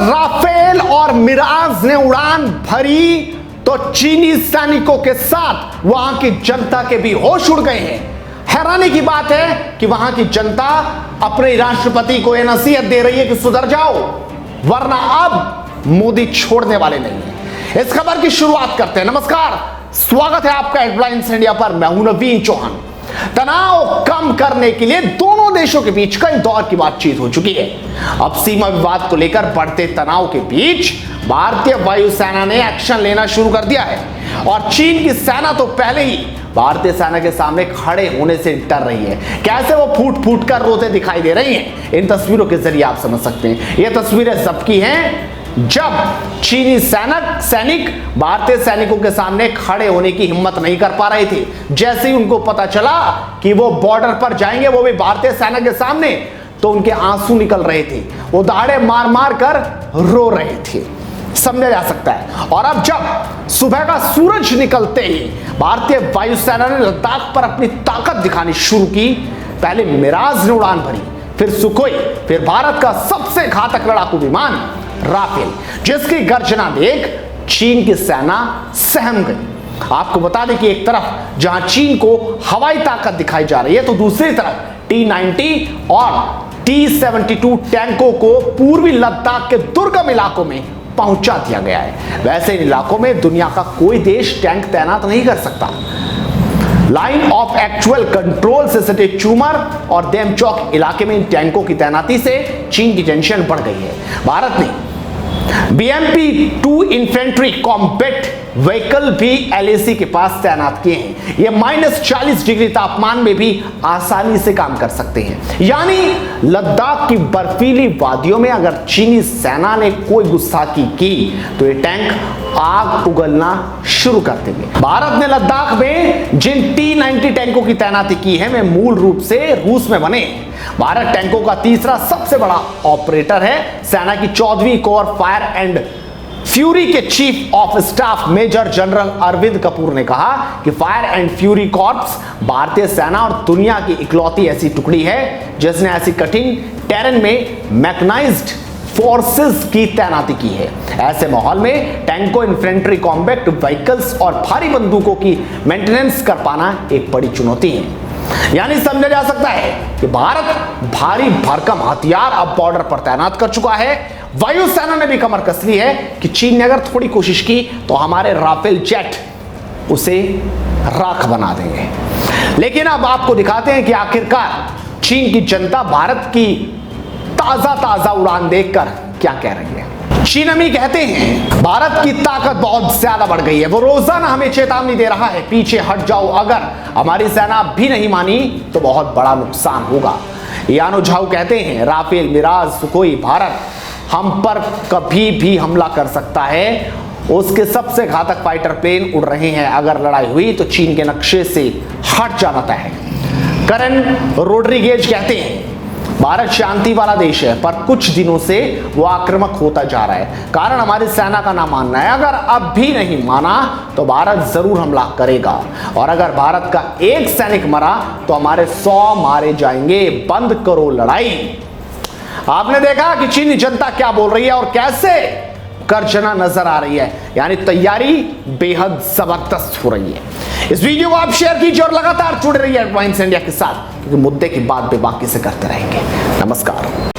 Rafale और मिराज ने उड़ान भरी तो चीनी सैनिकों के साथ वहां की जनता के भी होश उड़ गए हैं। हैरानी की बात है कि वहां की जनता अपने राष्ट्रपति को यह नसीहत दे रही है कि सुधर जाओ, वरना अब मोदी छोड़ने वाले नहीं है। इस खबर की शुरुआत करते हैं। नमस्कार, स्वागत है आपका हेडलाइंस इंडिया पर। मैं हूं नवीन चौहान। तनाव कम करने के लिए दोनों देशों के बीच कई दौर की बातचीत हो चुकी है। अब सीमा विवाद को लेकर बढ़ते तनाव के बीच भारतीय वायुसेना ने एक्शन लेना शुरू कर दिया है और चीन की सेना तो पहले ही भारतीय सेना के सामने खड़े होने से डर रही है। कैसे वो फूट फूट कर रोते दिखाई दे रही हैं, इन तस्वीरों के जरिए आप समझ सकते हैं। ये तस्वीरें सबकी हैं जब चीनी सैनिक भारतीय सैनिकों के सामने खड़े होने की हिम्मत नहीं कर पा रहे थे। जैसे ही उनको पता चला कि वो बॉर्डर पर जाएंगे, वो भी भारतीय सेना के सामने, तो उनके आंसू निकल रहे थे। वो दाढ़े मार मार कर रो रहे थे, समझा जा सकता है। और अब जब सुबह का सूरज निकलते ही भारतीय वायुसेना ने लद्दाख पर अपनी ताकत दिखानी शुरू की। पहले मिराज ने उड़ान भरी, फिर सुखोई, फिर भारत का सबसे घातक लड़ाकू विमान राफेल, जिसकी गर्जना देख चीन की सेना सहम गई। आपको बता दें कि एक तरफ जहां चीन को हवाई ताकत दिखाई जा रही है, तो दूसरी तरफ T-90 और T-72 टैंकों को पूर्वी लद्दाख के दुर्गम इलाकों में पहुंचा दिया गया है। वैसे इन इलाकों में दुनिया का कोई देश टैंक तैनात नहीं कर सकता। लाइन ऑफ एक्चुअल कंट्रोल से सटे चूमर और देमचौक इलाके में इन टैंकों की तैनाती से चीन की टेंशन बढ़ गई है। भारत ने BMP-2 इन्फेंट्री कॉम्बैट व्हीकल भी LAC के पास तैनात किए हैं। ये -40 डिग्री तापमान में भी आसानी से काम कर सकते हैं। यानी लद्दाख की बर्फीली वादियों में अगर चीनी सेना ने कोई गुस्ताखी की तो ये टैंक आग उगलना शुरू कर देंगे। भारत ने लद्दाख में जिन T-90 टैंकों की तैनाती की है, वे मूल रूप से रूस में बने। भारत टैंकों का तीसरा सबसे बड़ा ऑपरेटर है। सेना की 14वीं कोर फायर एंड फ्यूरी के chief of staff major general Arvind Kapoor ने कहा कि फायर एंड फ्यूरी कॉर्प्स भारतीय सेना और दुनिया की इकलौती ऐसी टुकड़ी है जिसने ऐसी कठिन टेरेन में मैकेनाइज्ड फोर्सेस की तैनाती की है। ऐसे माहौल में टैंकों, इन्फेंट्री कॉम्बैट व्हीकल्स और भारी बंदूकों की मेंटेनेंस कर पाना एक बड़ी चुनौती है। यानी समझा जा सकता है कि भारत भारी भरकम हथियार अब बॉर्डर पर तैनात कर चुका है। वायुसेना ने भी कमर कस ली है कि चीन ने अगर थोड़ी कोशिश की तो हमारे राफेल जेट उसे राख बना देंगे। लेकिन अब आपको दिखाते हैं कि आखिरकार चीन की जनता भारत की ताजा उड़ान देखकर क्या कह रही है। चीनमी कहते हैं भारत की ताकत बहुत ज्यादा बढ़ गई है। वो रोजाना हमें चेतावनी दे रहा है, पीछे हट जाओ, अगर हमारी सेना भी नहीं मानी तो बहुत बड़ा नुकसान होगा। यानो झाऊ कहते हैं राफेल, मिराज, सुखोई, भारत हम पर कभी भी हमला कर सकता है। उसके सबसे घातक फाइटर प्लेन उड़ रहे हैं। अगर लड़ाई हुई तो चीन के नक्शे से हट जाना तय है। करन रोड्रिगेज कहते हैं भारत शांति वाला देश है, पर कुछ दिनों से वो आक्रामक होता जा रहा है। कारण हमारी सेना का ना मानना है। अगर अब भी नहीं माना तो भारत जरूर हमला करेगा, और अगर भारत का एक सैनिक मरा तो हमारे 100 मारे जाएंगे। बंद करो लड़ाई। आपने देखा कि चीनी जनता क्या बोल रही है और कैसे गर्जना नजर आ रही है। यानी तैयारी बेहद जबरदस्त हो रही है। इस वीडियो को आप शेयर कीजिए और लगातार जुड़े रहिए हेडलाइंस इंडिया के साथ, क्योंकि मुद्दे की बात बेबाकी से करते रहेंगे। नमस्कार।